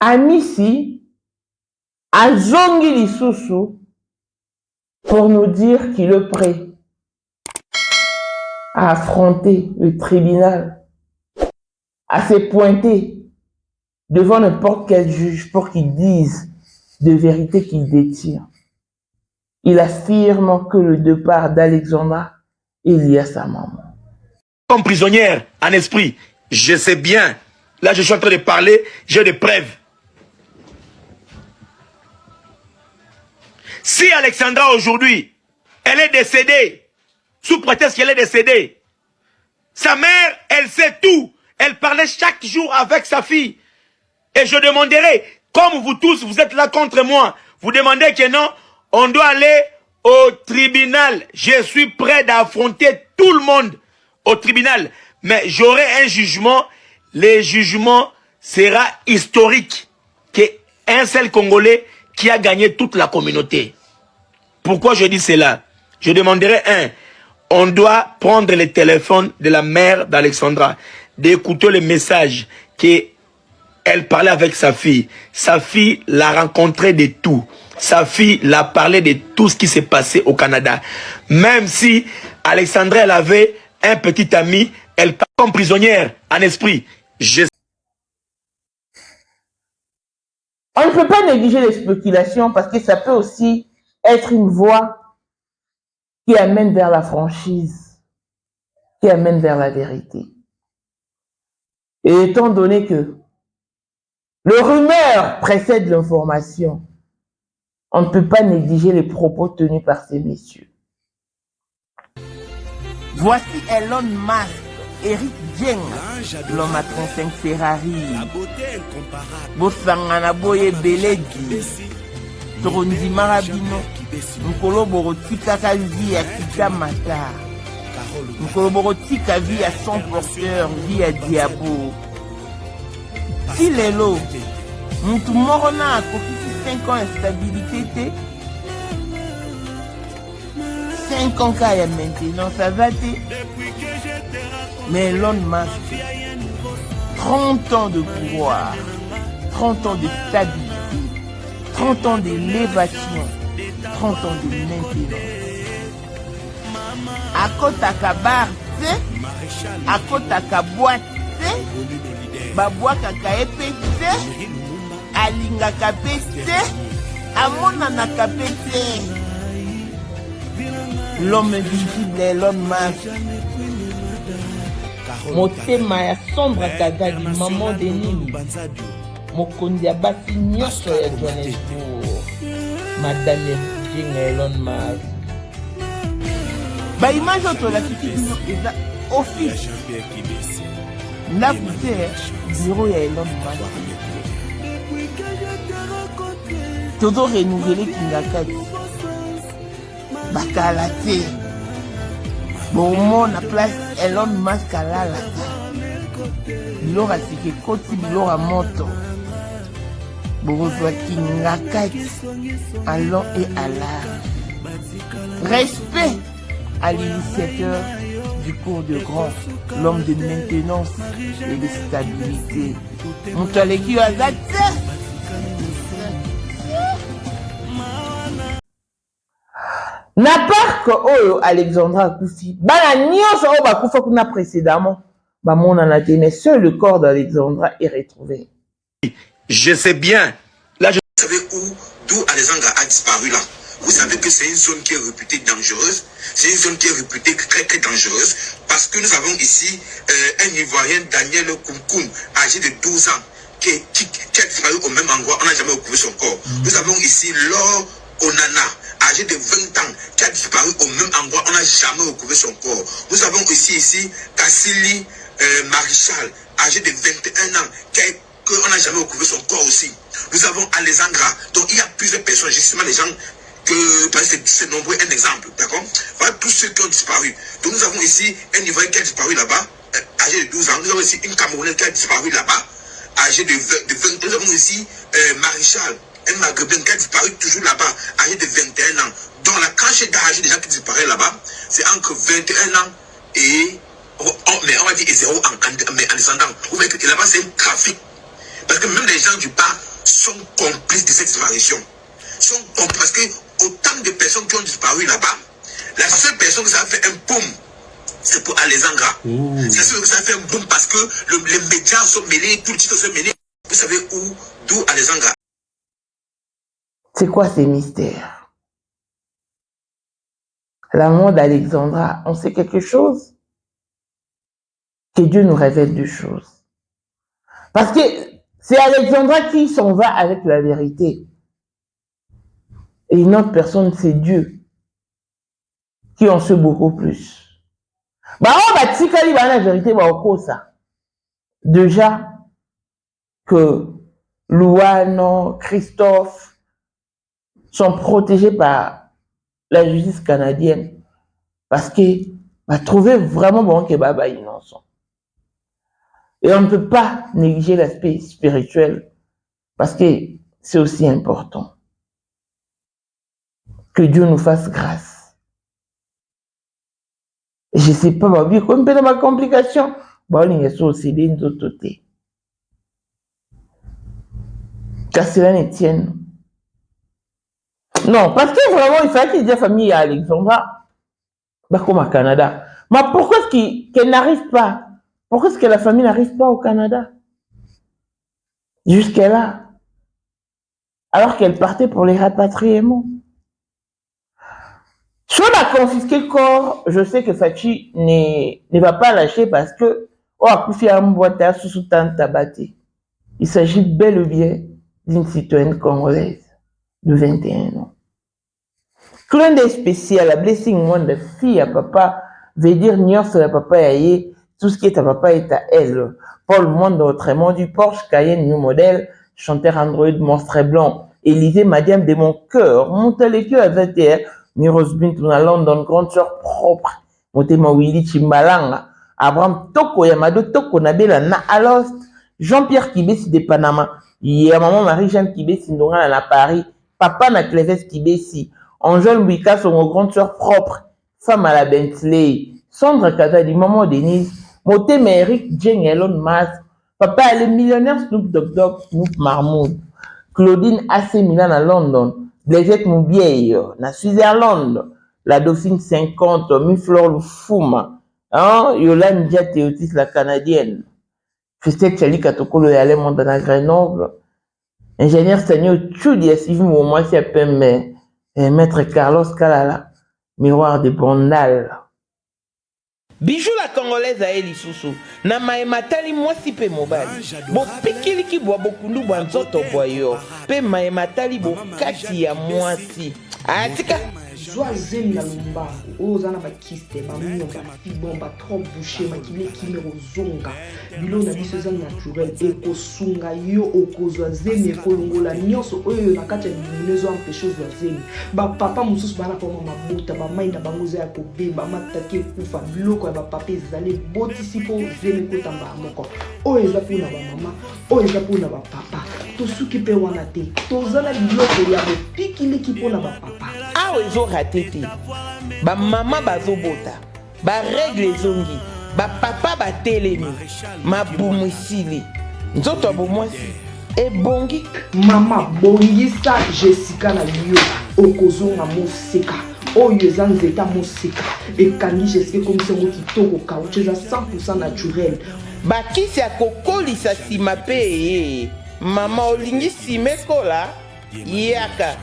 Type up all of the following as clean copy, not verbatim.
Amissi a zongi lisusu pour nous dire qu'il est prêt à affronter le tribunal, à se pointer devant n'importe quel juge pour qu'il dise de vérité qu'il détient. Il affirme que le départ d'Alexandra est lié à sa maman. Comme prisonnière en esprit, je sais bien. Là, je suis en train de parler, j'ai des preuves. Si Alexandra aujourd'hui, elle est décédée, sous prétexte qu'elle est décédée, sa mère, elle sait tout. Elle parlait chaque jour avec sa fille. Et je demanderai, comme vous tous, vous êtes là contre moi, vous demandez que non, on doit aller au tribunal. Je suis prêt d'affronter tout le monde au tribunal. Mais j'aurai un jugement. Le jugement sera historique. Qu'un seul Congolais qui a gagné toute la communauté. Pourquoi je dis cela? Je demanderai on doit prendre le téléphone de la mère d'Alexandra, d'écouter le message qu'elle parlait avec sa fille. Sa fille l'a rencontré de tout. Sa fille l'a parlé de tout ce qui s'est passé au Canada. Même si Alexandra, elle avait un petit ami, elle part comme prisonnière en esprit. On ne peut pas négliger les spéculations parce que ça peut aussi être une voie qui amène vers la franchise, qui amène vers la vérité. Et étant donné que le rumeur précède l'information, on ne peut pas négliger les propos tenus par ces messieurs. Voici Elon Musk, Eric Dieng, l'homme à 35 Ferrari. Bosangana boye beledi. Torondi marabino. Nkolo borotika ka vie à Kitamata. Nkolo borotika vie à son porteur, vie à Diabo. Si lelo, muntu moro na akokisi 5 ans instabilité. 5 ans kaya maintenant, ça va te. Mais Elon Musk, 30 ans de pouvoir, 30 ans de stabilité, 30 ans d'élévation, 30 ans de maintenance. À côté à bar, à côté à boîte, baboua kaka épété, alinga kapété, amona na kapété. L'homme invisible Elon Musk. Motema ya sombre kazali maman de nini. Mokondi ya basi nyonso ya Johannesburg. Madame Jing Elon Musk. Ba image oto la kiti bino eza office. Là vous êtes bureau ya Elon Musk. Todo renouveler kingakati. Bakala te. Bon, na place Elon Musk à la bilora sike koti bilora moto. Bourgeois kingakati à long et à large. Respect à l'initiateur du cours de grand, l'homme de maintenance et de stabilité. Montaleki azate. Na part que oyo Alexandra akufi, bana nyonso oyo bakufa kuna précédemment, bamona na te, mais seul le corps d'Alexandra est retrouvé. Je sais bien. Là, Vous savez d'où Alexandra a disparu là? Vous savez que c'est une zone qui est réputée dangereuse. C'est une zone qui est réputée très très dangereuse parce que nous avons ici un Ivoirien, Daniel Koumkoum, âgé de 12 ans, qui a disparu au même endroit. On n'a jamais retrouvé son corps. Nous avons ici Laure Onana, âgé de 20 ans, qui a disparu au même endroit. On n'a jamais retrouvé son corps. Nous avons ici Kassili Marichal, âgé de 21 ans, on n'a jamais retrouvé son corps aussi. Nous avons Alexandra. Donc il y a plusieurs personnes, justement les gens c'est nombreux, un exemple, d'accord? Voilà tous ceux qui ont disparu. Donc nous avons ici un Ivoirien qui a disparu là-bas, âgé de 12 ans. Nous avons ici une Camerounaise qui a disparu là-bas, âgée de 20 ans. Nous avons ici Marichal, un Maghrébin qui a disparu toujours là-bas, âgé de 21 ans. Donc la tranche d'âge des gens qui disparaissent là-bas, c'est entre 21 ans et... mais on va dire 0 ans, mais en descendant. Vous voyez que là-bas c'est un trafic. Parce que même les gens du bas sont complices de cette disparition. Parce que autant de personnes qui ont disparu là-bas, la seule personne que ça a fait un boom, c'est pour Alexandra. C'est sûr que ça a fait un boom parce que les médias sont mêlés, tout le titre sont mêlés. Vous savez d'où Alexandra? C'est quoi ces mystères? La mort d'Alexandra, on sait quelque chose? Que Dieu nous révèle des choses. Parce que c'est Alexandra qui s'en va avec la vérité. Et une autre personne, c'est Dieu, qui en sait beaucoup plus. Bah, on va dire la vérité, bah, au ça. Déjà, que Louane, Christophe sont protégés par la justice canadienne. Parce que, bah, trouver vraiment bon que Baba innocent. Et on ne peut pas négliger l'aspect spirituel. Parce que c'est aussi important. Que Dieu nous fasse grâce. Et je ne sais pas, comme dans ma complication, on est aussi des autres. Car cela ne tienne. Non, parce que vraiment, il fallait qu'il y ait famille à Alexandra, comme au Canada. Mais pourquoi est-ce qu'elle n'arrive pas? Pourquoi est-ce que la famille n'arrive pas au Canada? Jusqu'à là. Alors qu'elle partait pour les rapatriements. Si on a confisqué le corps, je sais que Fachi ne va pas lâcher parce que il s'agit bel et bien d'une citoyenne congolaise de 21 ans. Clin d'œil spécial, la blessing moi de fille à papa veut dire niance à papa aïe, tout ce qui est à papa est à elle. Paul Monde autrement du Porsche Cayenne New Model, chanteur Android monstre blanc, Élisée Madiam de mon cœur, monte les queues à 21. Miros Bintou à London, grande sœur propre. Motema Willy Chimbalanga. Abraham Toko, Yamado Toko, Nabela Na Alost. Jean-Pierre Kibesi de Panama. Y'a maman Marie-Jeanne Kibesi Ndonga à Paris. Papa na Cléves Kibesi. Angèle Mbika, son grande sœur propre. Femme à la Bentley. Sandra Kazadi, maman Denise. Motema Eric Jeng Elon Musk. Papa elle est millionnaire Snoop Dogg Snoop Marmoud. Claudine AC Milan à London. Blaisette Moubieille, na Switzerland, la Dauphine 50, Miflor Lufuma, hein, Yolande Diatéotis, la Canadienne, Christelle Chali Katokolo Yale Mondana Grenoble, ingénieur Stanio Tchoudi, Sylvie Moumoisi Apembe, maître Carlos Kalala, miroir de Bondal. Bijou la Congolaise à Eli Soussou, na maematali mwasi pe mobali. Bo pikili ki boa bokundu bwa nzoto boyo, pe maematali bo kati ya mwasi. Atika Zwa zem na lumbangu, oza na bakiste, bamionga, fibomba, trop bouché, makile kimero zonga. Bilo na biso eza naturel, eko sunga yo okozwa zem ekolongola nyonso oyo na kati ya bimunezo empêche zwa zem. Ba papa mususu bana pa mama buta, ba mainda bango za kobeba, mataki ekufa, biloko ya ba papa ezali botisi po zem ekotamba moko. Oyo eza pona ba mama, oyo eza pona ba papa. Tosuki pe wana te, tozala biloko ya bopikiliki pona ba papa. Awa ezo raté te. Ba mama bazobota. Ba règle zongi. Ba papa ba telemi. Ma bumwisili. Nzoto abomwasi. E bongi. Mama bongisa Jessica na liyo. Okozonga moseka. Oyo eza nzeta moseka. Ekangi Jessica comme ça kitoko kauche eza 100% naturel. Bakisi ya kokolisa sima pe. Mama olingi sime kola. Yaka.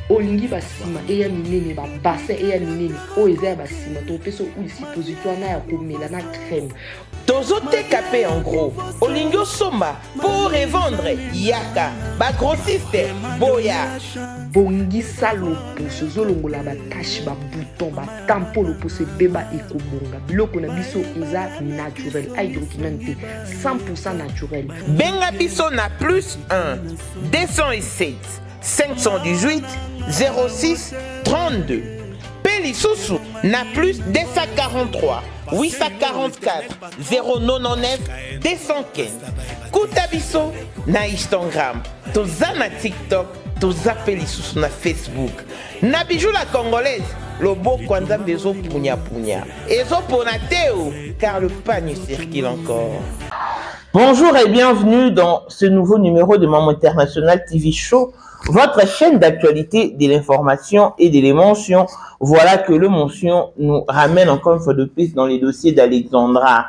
Olingi basima eya minene ba bassin eya minene o eza basima to peso ou suppositoire na ya komela na crème tozo TKP en gros olingi somba pour revendre yaka ba grossiste boya bongisa loposo zolongola ba tache ba bouton ba tampo loposo beba ekobonga biloko na biso eza naturel hydroquinone 100% naturel benga biso na plus 1 207 518 06 32. Pélissousou n'a plus 243 844 099 215. Koutabiso na Instagram, toza na TikTok, toza Pélissousou na Facebook. Na bijou la congolaise, lobo kwanza bezo punya punya. Ezo ponateo, car le pagne circule encore. Bonjour et bienvenue dans ce nouveau numéro de Maman International TV Show, votre chaîne d'actualité, de l'information et de l'émotion. Voilà que le mention nous ramène encore une fois de plus dans les dossiers d'Alexandra.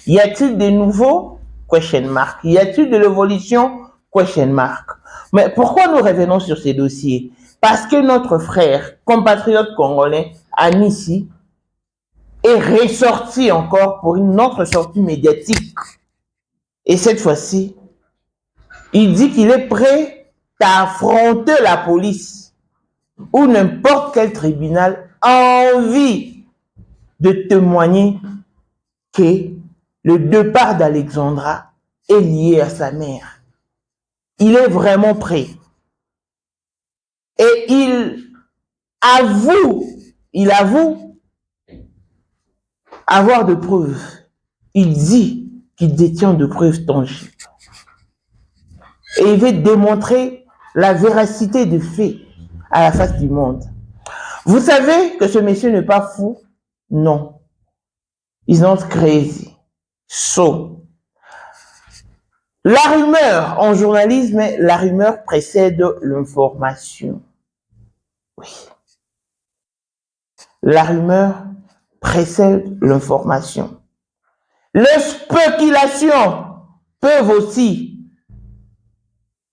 Y a-t-il des nouveaux? Question mark. Y a-t-il de l'évolution? Question mark. Mais pourquoi nous revenons sur ces dossiers? Parce que notre frère, compatriote congolais, Amissi, est ressorti encore pour une autre sortie médiatique. Et cette fois-ci, il dit qu'il est prêt à affronter la police ou n'importe quel tribunal a envie de témoigner que le départ d'Alexandra est lié à sa mère. Il est vraiment prêt. Et il avoue avoir de preuves. Il dit qu'il détient de preuves tangibles. Et il veut démontrer la véracité des faits à la face du monde. Vous savez que ce monsieur n'est pas fou? Non. He's not crazy. So, la rumeur en journalisme, la rumeur précède l'information. Oui. La rumeur précède l'information. Les spéculations peuvent aussi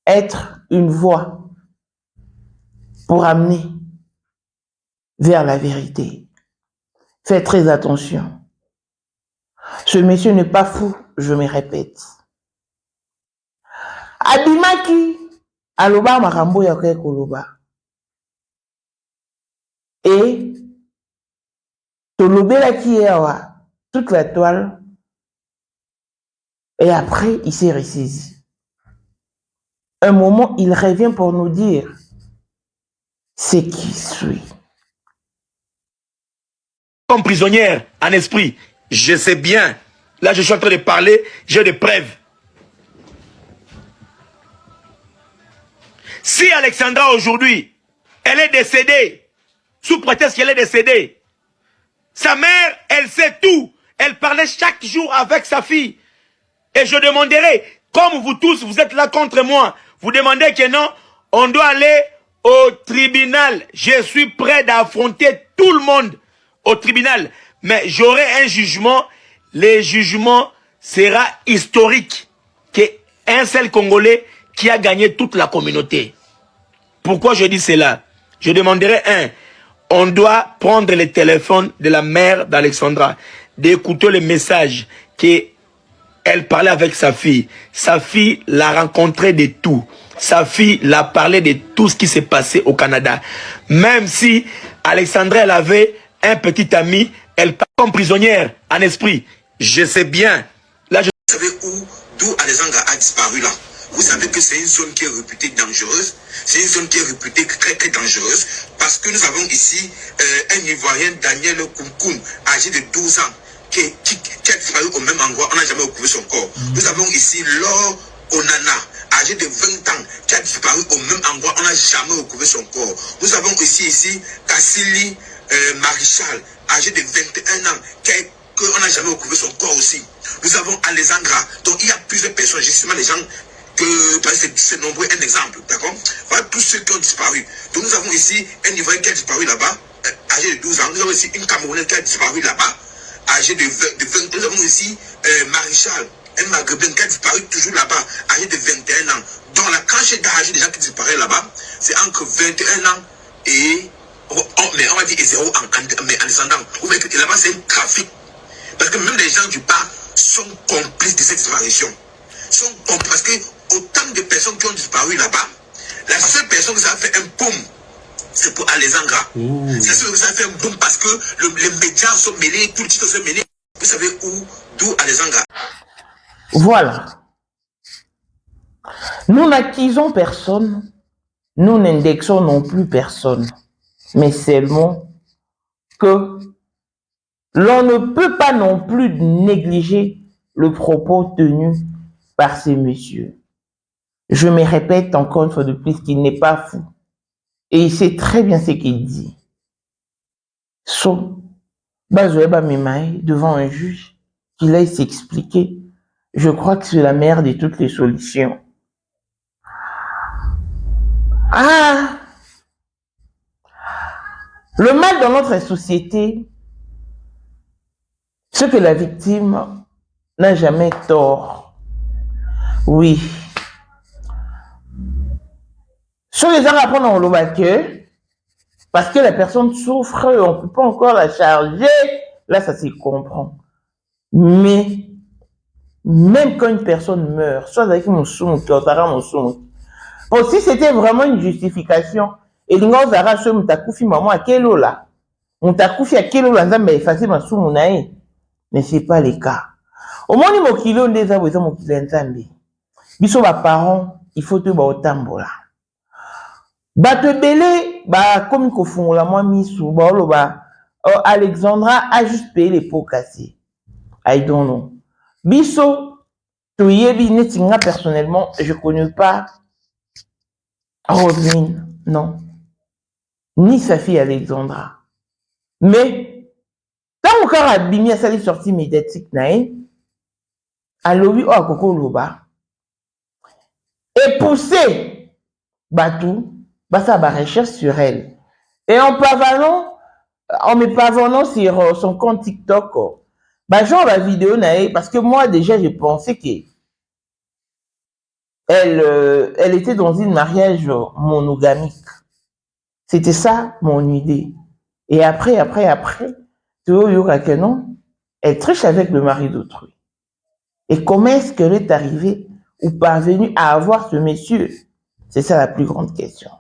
être une voie pour amener vers la vérité. Faites très attention. Ce monsieur n'est pas fou, je me répète. Abimaki, aloba makambo ya koloba. Et tolobela qui est toute la toile. Et après, il s'est ressaisi. Un moment, il revient pour nous dire ce qui suit. Comme prisonnière en esprit, je sais bien. Là, je suis en train de parler, j'ai des preuves. Si Alexandra aujourd'hui, elle est décédée, sous prétexte qu'elle est décédée, sa mère, elle sait tout. Elle parlait chaque jour avec sa fille. Et je demanderai, comme vous tous, vous êtes là contre moi, vous demandez que non, on doit aller au tribunal. Je suis prêt d'affronter tout le monde au tribunal. Mais j'aurai un jugement. Le jugement sera historique. Qu'un seul Congolais qui a gagné toute la communauté. Pourquoi je dis cela? Je demanderai on doit prendre le téléphone de la mère d'Alexandra, d'écouter le message qu'elle parlait avec sa fille. Sa fille l'a rencontré de tout. Sa fille l'a parlé de tout ce qui s'est passé au Canada. Même si Alexandra, elle avait un petit ami, elle part comme prisonnière en esprit. Je sais bien. Là, Vous savez d'où Alexandra a disparu là? Vous savez que c'est une zone qui est réputée dangereuse. C'est une zone qui est réputée très très dangereuse parce que nous avons ici un Ivoirien, Daniel Kounkoum, âgé de 12 ans, qui a disparu au même endroit. On n'a jamais retrouvé son corps. Nous avons ici Laure Onana, âgé de 20 ans, qui a disparu au même endroit. On n'a jamais retrouvé son corps. Nous avons ici Kassili Marichal, âgé de 21 ans, qu'on n'a jamais retrouvé son corps aussi. Nous avons Alexandra. Donc il y a plusieurs personnes, justement les gens c'est nombreux, un exemple, d'accord? Voilà tous ceux qui ont disparu. Donc nous avons ici un Ivoirien qui a disparu là-bas, âgé de 12 ans. Nous avons ici une Camerounaise qui a disparu là-bas, âgée de 20 ans. Nous avons ici Marichal, un Maghrébin qui a disparu toujours là-bas, âgé de 21 ans. Donc la tranche d'âge des gens qui disparaissent là-bas, c'est entre 21 ans et mais on va dire 0 ans, mais en descendant. Vous voyez que là-bas c'est un trafic. Parce que même les gens du bas sont complices de cette disparition. Parce que autant de personnes qui ont disparu là-bas, la seule personne qui ça a fait un boom, c'est pour Alexandra. C'est la seule qui ça a fait un boom parce que les médias sont mêlés, tout le titre sont mêlés. Vous savez d'où Alexandra? Voilà. Nous n'acquisons personne, nous n'indexons non plus personne, mais seulement que l'on ne peut pas non plus négliger le propos tenu par ces messieurs. Je me répète encore une fois de plus qu'il n'est pas fou. Et il sait très bien ce qu'il dit. So, devant un juge, qu'il aille s'expliquer je crois que c'est la meilleure de toutes les solutions. Ah! Le mal dans notre société, c'est que la victime n'a jamais tort. Oui. Sur les arts apprendre au que parce que la personne souffre, on ne peut pas encore la charger. Là, ça se comprend. Mais même quand une personne meurt, soit avec mon soum, bon, si c'était vraiment une justification, et l'ingos zara ce mutakufi maman à quel là, mutakufi à quel là, nzambe effacer ma soum nae, mais c'est pas le cas. Au moins ni mokilo ndeza boza mokilo nzambe. Biso ba parents, il faut te ba otambola. Bato belé ba comme kofungola moi misu ba oloba Alexandra a juste payé les pots cassés. I don't know. Biso toyebi netinga personnellement, je connais pas Roselyne, non. Ni sa fille Alexandra. Mais tant encore abimi à sa sortie médiatique nae, à l'obi o akoko loba et pousser Batou, bah ça va recherche sur elle. Et en me pavanant sur son compte TikTok, bah genre la vidéo nae, parce que moi déjà je pensais que elle était dans un mariage monogamique. C'était ça mon idée. Et après, tu vois que non, elle triche avec le mari d'autrui. Et comment est-ce qu'elle est arrivée ou parvenue à avoir ce monsieur? C'est ça la plus grande question.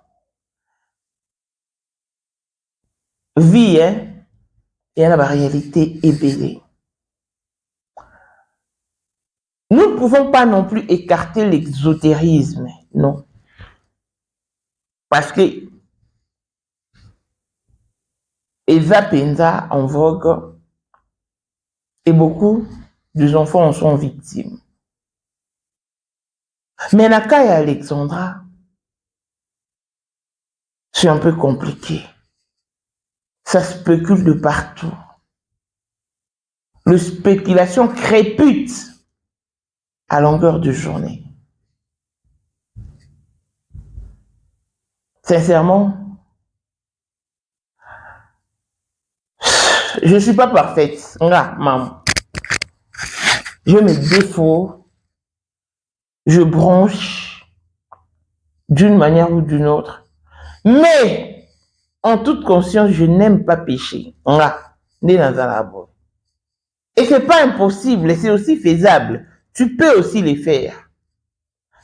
Vie, hein, et la réalité est belle. Nous ne pouvons pas non plus écarter l'exotérisme, non. Parce que Eza Penza en vogue et beaucoup des enfants en sont victimes. Mais la cas Alexandra, c'est un peu compliqué. Ça spécule de partout. Le spéculation crépute à longueur de journée. Sincèrement, je ne suis pas parfaite. Là, maman. J'ai mes défauts. Je bronche d'une manière ou d'une autre. Mais, en toute conscience, je n'aime pas pécher. Là, né dans un labo. Et c'est pas impossible, c'est aussi faisable. Tu peux aussi les faire.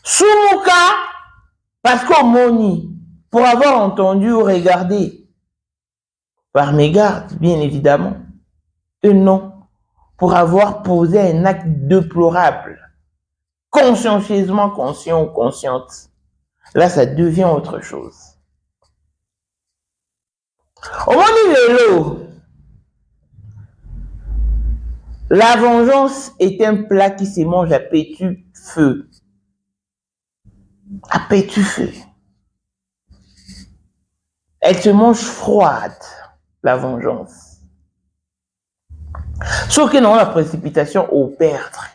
Sous mon cas, parce qu'on m'onit, pour avoir entendu ou regardé, par mégarde, bien évidemment, et non, pour avoir posé un acte déplorable, consciencieusement conscient ou consciente. Là, ça devient autre chose. Au moment où la vengeance est un plat qui se mange à petit feu. À petit feu. Elle se mange froide, la vengeance. Sauf que dans la précipitation au perdre.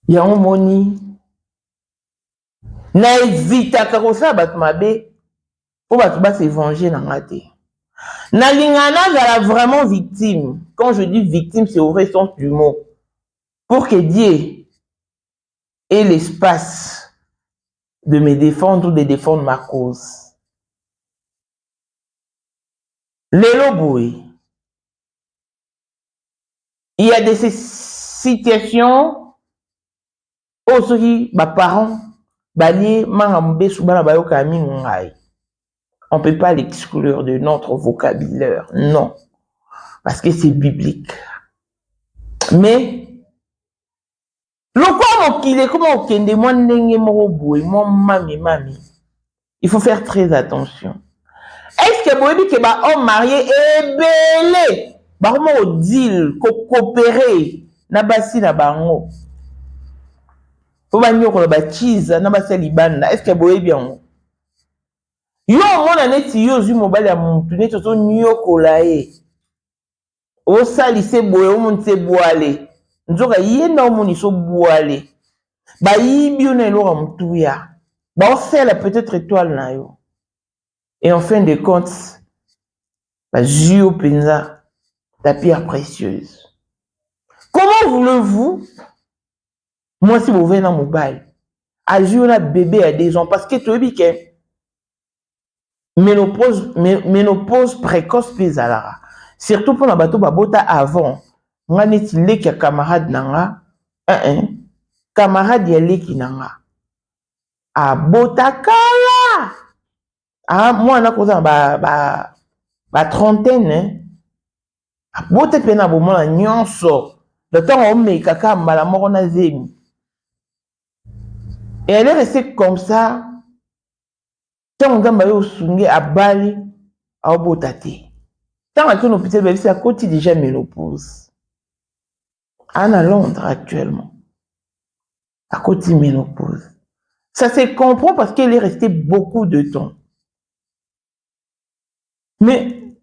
Il y a un moni. Na hésita kakosa bat mabe. Pour bat se venger dans la terre. Na lingana elle vraiment victime. Quand je dis victime, c'est au vrai sens du mot. Pour que Dieu ait l'espace de me défendre ou de défendre ma cause. Lelo boy. Il y a des situations où ceux parents bani mangambe subana bayo kami ngai. On ne peut pas l'exclure de notre vocabulaire, non, parce que c'est biblique. Mais le quoi qu'il est comment kende moi ndenge moko boy moi mami. Il faut faire très attention. Est-ce que boyebi que ba homme marié est belé ba comment deal coopérer na basi na bango. Faut ba nyoko ba cheese na basi libanda. Est-ce que boyebi yango? Yo mona neti yo zu mobile ya muntu neti to nyoko la e. O salise boye o muntu se boale. nzoka yenda omoni so boale ba yibi na elora mutuya ba ofela peut-être étoile na yo et en fin de compte ba jio penza la pierre précieuse. Comment voulez-vous moi si vous venez dans mobile a jio na bébé à 2 ans parce que tu dis que ménopause précoce pesalara surtout pour la bateau babota avant nga neti leki ya camarade nanga camarade ya leki nanga abota kala mwana koza ba trentaine abota pe na bomona nyonso le temps omeka ka mbala moko na zemi et elle est restée comme ça tant nzamba yo sunge abali abota te tant que nous peut-être bébé à côté déjà ménopause à Londres actuellement à côté ménopause ça se comprend parce qu'elle est restée beaucoup de temps mais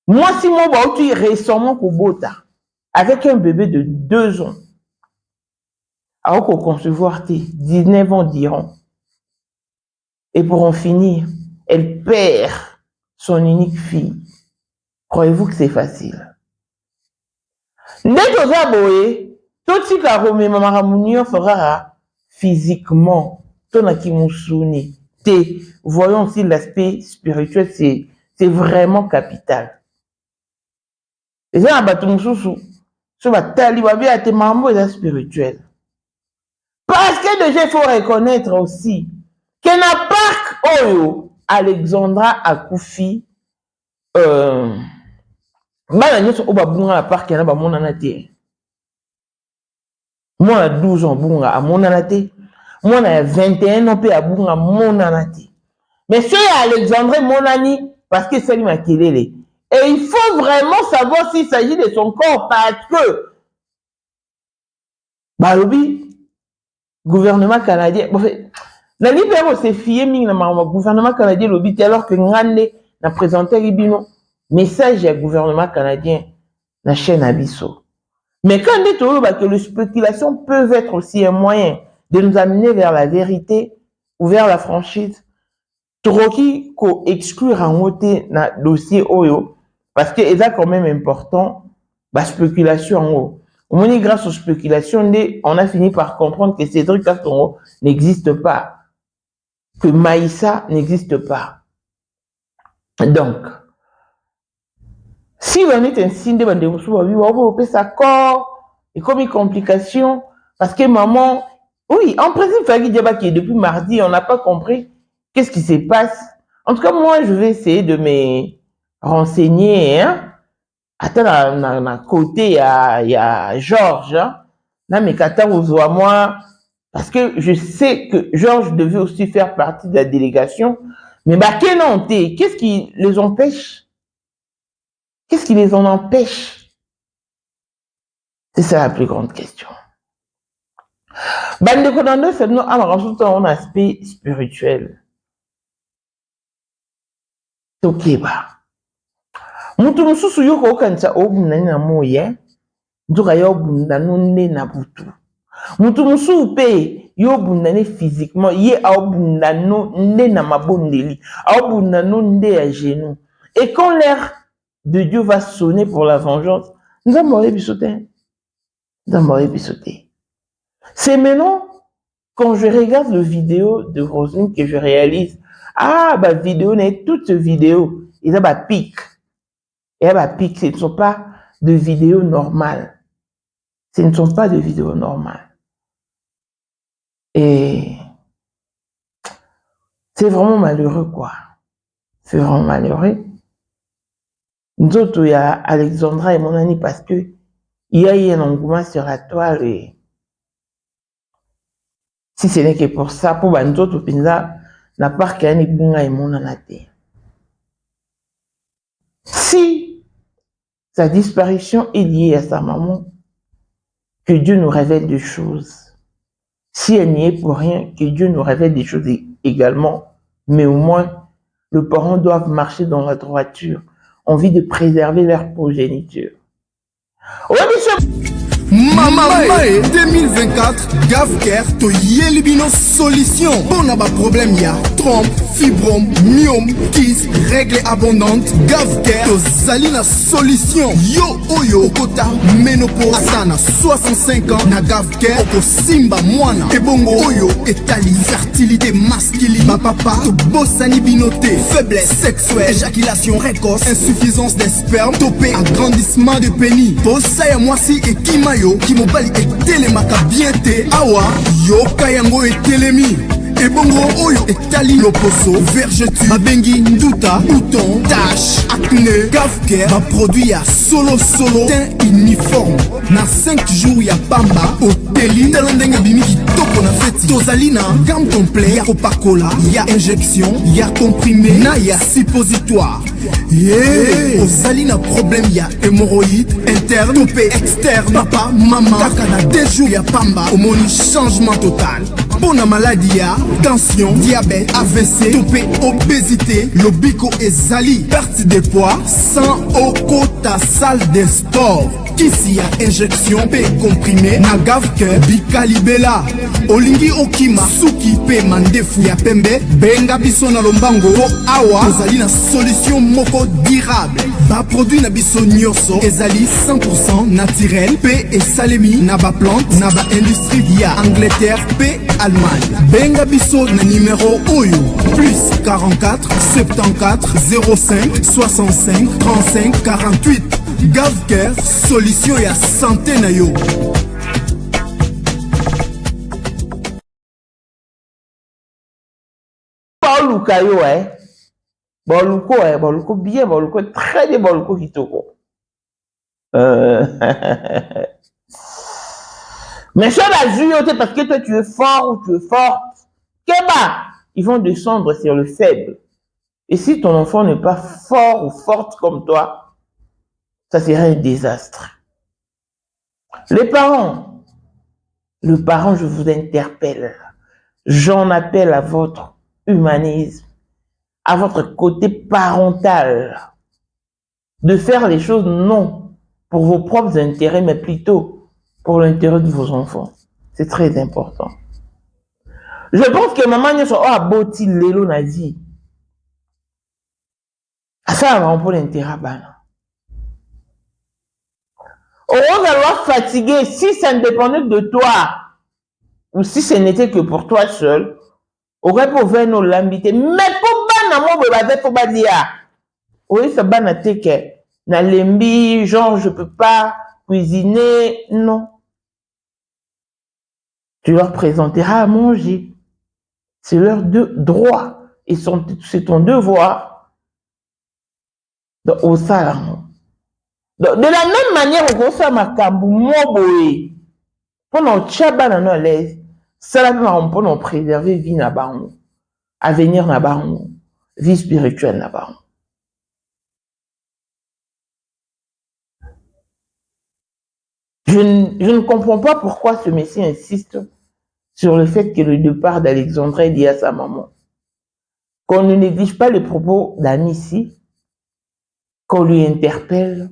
moi si moi bah tu récemment Kobota avec un bébé de 2 ans alors qu'on concevoir 19 ans diront et pour en finir elle perd son unique fille. Croyez-vous que c'est facile? N'est-ce pas boé? Tout ce qu'a remis maman Mounio fera physiquement. Ton akimusuni. Voyons aussi l'aspect spirituel, c'est vraiment capital. Et ça, batumususu. Ce batali babi a te mambo et spirituel. Parce que déjà il faut reconnaître aussi que na parc Oyo Alexandra Akoufi bana nyonso o babunga na parc yana bamonana te mwana 12 ans bunga amonana te mwana ya 21 ans pe abunga monana te mais ceux ya Alexandre monani parce que c'est makelele et il faut vraiment savoir s'il s'agit de son corps parce que balobi gouvernement canadien la libéro c'est fié mingi na gouvernement canadien lobi alors que ngande na présenté libino message du gouvernement canadien na chaîne Abisso. Mais quand on dit que les spéculations peuvent être aussi un moyen de nous amener vers la vérité ou vers la franchise, Troki ko exclure en côté na dossier Oyo parce que c'est quand même important la spéculation en haut. Grâce aux spéculations, on a fini par comprendre que Cédric Kastongo n'existe pas, que Maïssa n'existe pas. Donc, si on est un signe de on ça corps et comme une complication parce que maman, oui, en principe, Fagui Diaba qui est depuis mardi, on n'a pas compris qu'est-ce qui se passe. En tout cas, moi, je vais essayer de me renseigner. Hein? Attends, à côté, il y a Georges. Hein? Là, mes à moi, parce que je sais que Georges devait aussi faire partie de la délégation. Mais qu'est-ce qui les empêche? Qu'est-ce qui les en empêche? C'est ça la plus grande question. Bande Kodando, c'est nous à un aspect spirituel. Ok, bah. Mutu mususu yoko kanisa obunani na moye, nduka yobunda nunde na butu. Mutu musu pe yobundane physiquement, ye aobunda nunde na mabondeli, aobunda nunde à genoux. Et quand l'air de Dieu va sonner pour la vengeance, nous allons mourir bisoté. Nous allons mourir bisoté. C'est maintenant, quand je regarde la vidéo de Roselyne que je réalise, bah vidéo, toute vidéo, ils ont bah pic. Et bah pic, ce ne sont pas de vidéos normales. Ce ne sont pas de vidéos normales. Et c'est vraiment malheureux, quoi. C'est vraiment malheureux. Nous autres, il y a Alexandra et mon ami parce que il y a eu un engouement sur la toile et si ce n'est que pour ça, pour nous autres, n'a pas qu'il y a un bunga et mon anate. Si sa disparition est liée à sa maman, que Dieu nous révèle des choses. Si elle n'y est pour rien, que Dieu nous révèle des choses également. Mais au moins, les parents doivent marcher dans la droiture. Envie de préserver leur progéniture. Ouais, monsieur. Mamae 2024 GavCare to Yelibino solution. Bon ba problème ya trompe, fibrome, myome, kyste, règles abondantes. GavCare to Zalina solution. Yo oyo kota ménopause asana 65 ans na GavCare oko simba mwana. Ebongo oyo etali fertilité masculine. Ma papa to bossani binoté, faiblesse sexuelle, éjaculation précoce, insuffisance des spermes, topé agrandissement de pénis. Bossa ya mwasi et kimayo, kimobali et télémaka bien te. Awa, yo kayango et télémi. Ebongo oyo etali loposo, vergeture, mabengi, nduta, bouton, tache, acné. GavCare, ma produit ya solo teint uniforme. Na 5 jours ya pamba, oteli, talandenge bimiki toko na feti. Tozalina, gamme complet, ya Coca-Cola, ya injection, ya comprimé, na ya suppositoire. Yeah. Ozalina problème ya hémorroïde, interne, topé, externe. Papa, maman, kaka na 2 jours ya pamba, omoni changement total. Pour la maladie, tension, diabète, AVC, topé, obésité, lobico et zali, perte de poids, sans au ta salle de sport. Ici a injection, P comprimé, na GavCare, Bicalibela, Olingi Okima, Suki P mandefu ya pembe, Benga biso na lombango, po awa, ozali na solution moko durable. Ba produit na biso nyonso, ezali 100% naturel, P et salemi, na ba plante, na ba industrie via Angleterre, P Allemagne. Benga biso na numéro oyo, plus 44 74 05 65 35 48. GavCare, solution ya santé na yo. Luka yo, Boluko bien, Boluko très bien, Boluko kitoko. Mais ça la juillet parce que toi tu es fort ou tu es forte. Keba, ils vont descendre sur le faible. Et si ton enfant n'est pas fort ou forte comme toi, ça serait un désastre. Les parents, le parent, je vous interpelle. J'en appelle à votre humanisme, à votre côté parental, de faire les choses non pour vos propres intérêts, mais plutôt pour l'intérêt de vos enfants. C'est très important. Je pense que maman n'est pas à boti lelo nazi. Ça va pour l'intérêt bana. On va fatigué si ça ne dépendait de toi ou si ce n'était que pour toi seul. Aurait pu venir nous l'ambiter. Mais pour bana moi pour badia. Oui ça bana teke na lembi genre je peux pas cuisiner non. Tu leur présenteras à manger. C'est leur droit et c'est ton devoir. Donc au salon. De la même manière, on peut faire ma kambu moboé. Pendant tchaba na l'aise, ça va pour nous préserver vie na baron, avenir na baron, vie spirituelle na baron. Je ne comprends pas pourquoi ce messie insiste sur le fait que le départ d'Alexandre est lié à sa maman. Qu'on ne néglige pas les propos d'Amici, qu'on lui interpelle,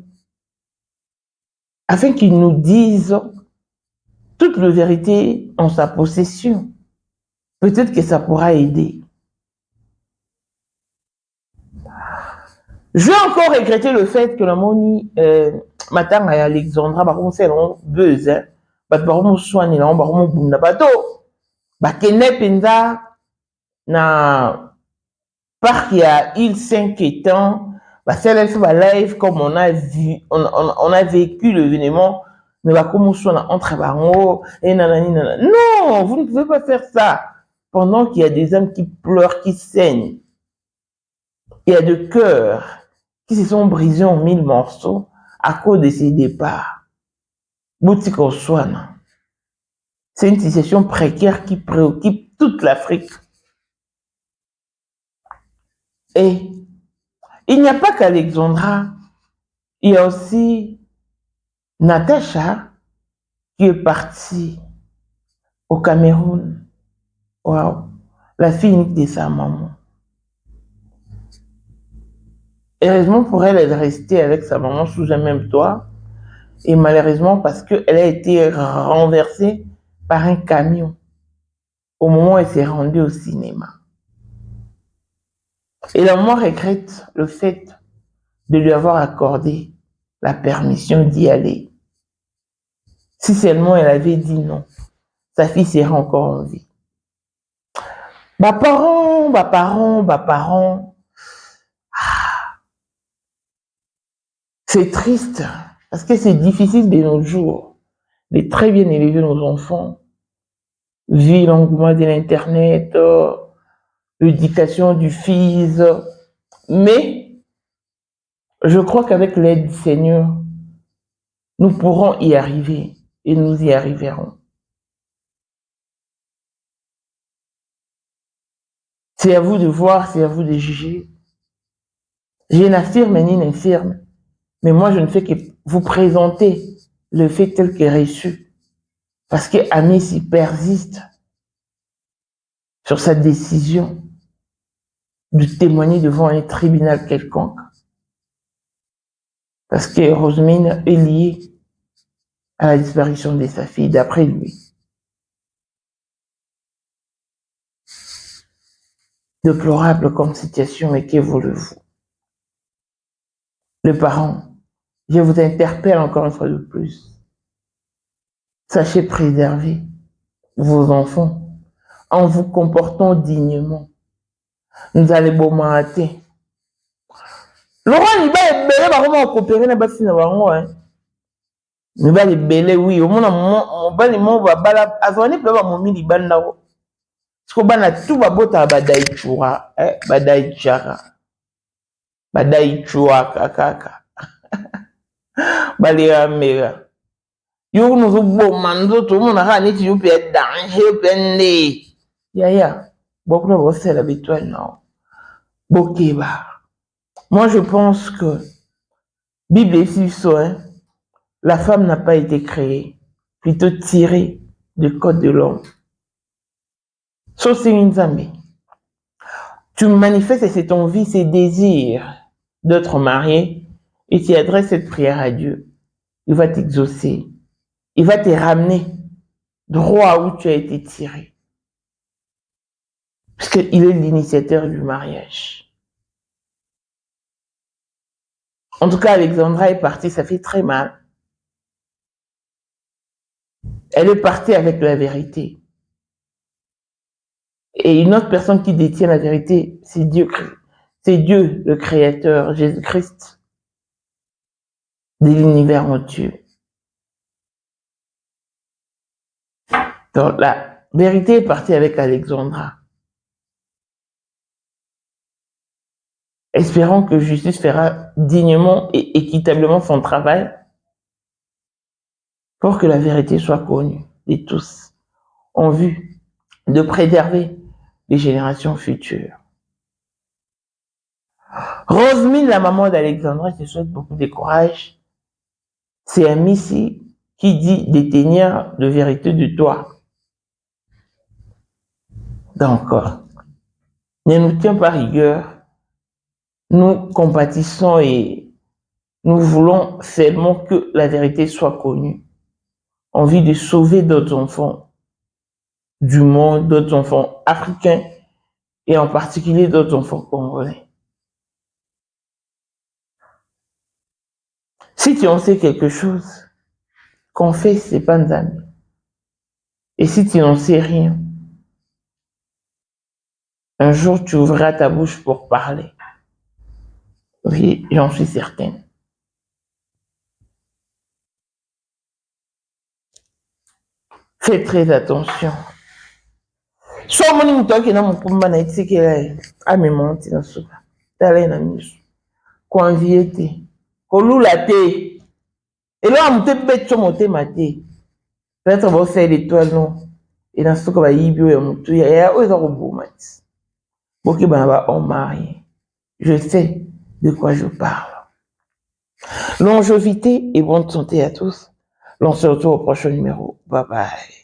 afin qu'il nous dise toute la vérité en sa possession. Peut-être que ça pourra aider. Je vais encore regretter le fait que la moni matin à Alexandra baron c'est long buzz hein baron soigner là baron bunda bato bakene penza na parc il y a il 5 étangs c'est live comme on a vu on a vécu l'événement mais comme on entre baron et nanani nanana. Non, vous ne pouvez pas faire ça pendant qu'il y a des hommes qui pleurent, qui saignent. Il y a des cœurs qui se sont brisés en 1000 morceaux à cause de ces départs. Boutique au soin. C'est une situation précaire qui préoccupe toute l'Afrique. Et il n'y a pas qu'Alexandra, il y a aussi Natacha qui est partie au Cameroun. Waouh, la fille unique de sa maman. Heureusement pour elle, elle est restée avec sa maman sous un même toit. Et malheureusement, parce qu'elle a été renversée par un camion au moment où elle s'est rendue au cinéma. Et la maman regrette le fait de lui avoir accordé la permission d'y aller. Si seulement elle avait dit non, sa fille serait encore en vie. Parents. C'est triste, parce que c'est difficile de nos jours de très bien élever nos enfants, vu l'engouement de l'Internet, l'éducation du fils. Mais je crois qu'avec l'aide du Seigneur, nous pourrons y arriver et nous y arriverons. C'est à vous de voir, c'est à vous de juger. Je n'affirme ni n'infirme, mais moi je ne fais que vous présenter le fait tel que reçu. Parce que Amici persiste sur sa décision de témoigner devant un tribunal quelconque. Parce que Rosemine est liée à la disparition de sa fille, d'après lui. Déplorable comme situation, mais que voulez-vous? Les parents, je vous interpelle encore une fois de plus. Sachez préserver vos enfants en vous comportant dignement. Nous allons mater. Laurent, il va être vraiment coopérer dans le baron, hein. Il va être belé, oui. Au moins, mon ban, va bala. Azoni peut avoir mon mili bandao. Parce qu'on a tout babota badaï chura, badaï chara, badaï chua kakaka, baléa mera. Yo nous bon manzo tout le monde a ni tu peux être danger plein. Ya. Beaucoup de vos c'est habituel non. Bokeba. Moi je pense que Bible est sur hein, la femme n'a pas été créée, plutôt tirée du code de l'homme. Sauf c'est une zambi. Tu manifestes et c'est ton vie, c'est désir d'être marié et tu adresses cette prière à Dieu. Il va t'exaucer. Il va te ramener droit où tu as été tiré. Parce qu'il est l'initiateur du mariage. En tout cas, Alexandra est partie, ça fait très mal. Elle est partie avec la vérité. Et une autre personne qui détient la vérité, c'est Dieu. C'est Dieu, le Créateur, Jésus-Christ, de l'univers entier. Donc la vérité est partie avec Alexandra. Espérons que justice fera dignement et équitablement son travail pour que la vérité soit connue de tous, en vue de préserver les générations futures. Rosemine, la maman d'Alexandra, te souhaite beaucoup de courage. C'est Amici qui dit détenir de vérité de toi. Donc, ne nous tiens pas rigueur. Nous compatissons et nous voulons seulement que la vérité soit connue. Envie de sauver d'autres enfants du monde, d'autres enfants africains et en particulier d'autres enfants congolais. Si tu en sais quelque chose, confesse, c'est pas un ami. Et si tu n'en sais rien, un jour tu ouvriras ta bouche pour parler. Oui, j'en suis certaine. Fais très attention. Soit mon toi qui n'a mon combat n'a été qu'elle a mes monté dans ce cas. T'as na miso. Convié kolula te. Et là on te bête sur mon maté. Peut-être on va faire l'étoile non. Et dans ce cas va yibio ya mutu ya o za ko bomati. Boki bana ba on marié. Je sais de quoi je parle. Longévité et bonne santé à tous. L'on se retrouve au prochain numéro. Bye bye.